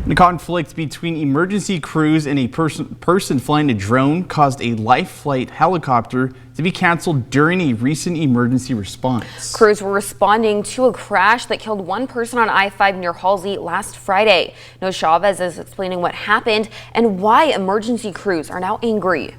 The conflict between emergency crews and a person flying a drone caused a life flight helicopter to be canceled during a recent emergency response. Crews were responding to a crash that killed one person on I-5 near Halsey last Friday. No Chavez is explaining what happened and why emergency crews are now angry.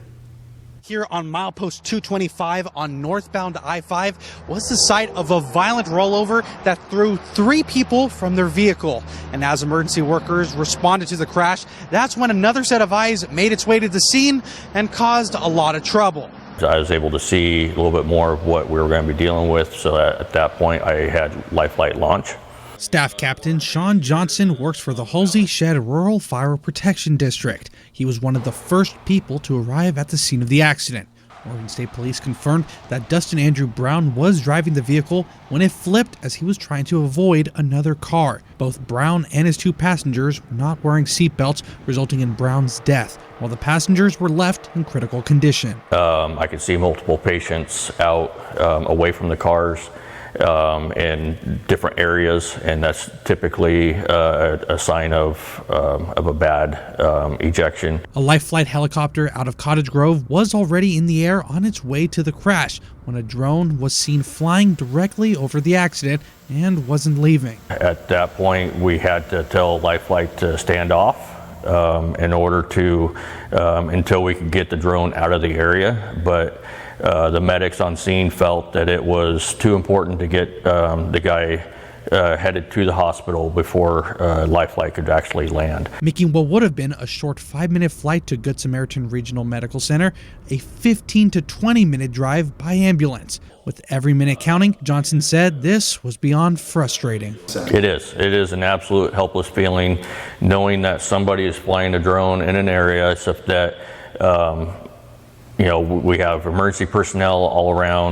Here on milepost 225 on northbound I-5 was the site of a violent rollover that threw 3 people from their vehicle. And as emergency workers responded to the crash, that's when another set of eyes made its way to the scene and caused a lot of trouble. I was able to see a little bit more of what we were going to be dealing with, so at that point I had life flight launch. Staff Captain Sean Johnson works for the Halsey Shed Rural Fire Protection District. He was one of the first people to arrive at the scene of the accident. Oregon State Police confirmed that Dustin Andrew Brown was driving the vehicle when it flipped as he was trying to avoid another car. Both Brown and his 2 passengers were not wearing seatbelts, resulting in Brown's death, while the passengers were left in critical condition. I could see multiple patients out away from the cars in different areas, and that's typically a sign of a bad ejection. A life flight helicopter out of Cottage Grove was already in the air on its way to the crash when a drone was seen flying directly over the accident and wasn't leaving. At that point, we had to tell life flight to stand off in order to until we could get the drone out of the area, but the medics on scene felt that it was too important to get the guy headed to the hospital before life flight could actually land. Making what would have been a short 5-minute flight to Good Samaritan Regional Medical Center a 15 to 20-minute drive by ambulance. With every minute counting, Johnson said this was beyond frustrating. It is an absolute helpless feeling knowing that somebody is flying a drone in an area except that we have emergency personnel all around.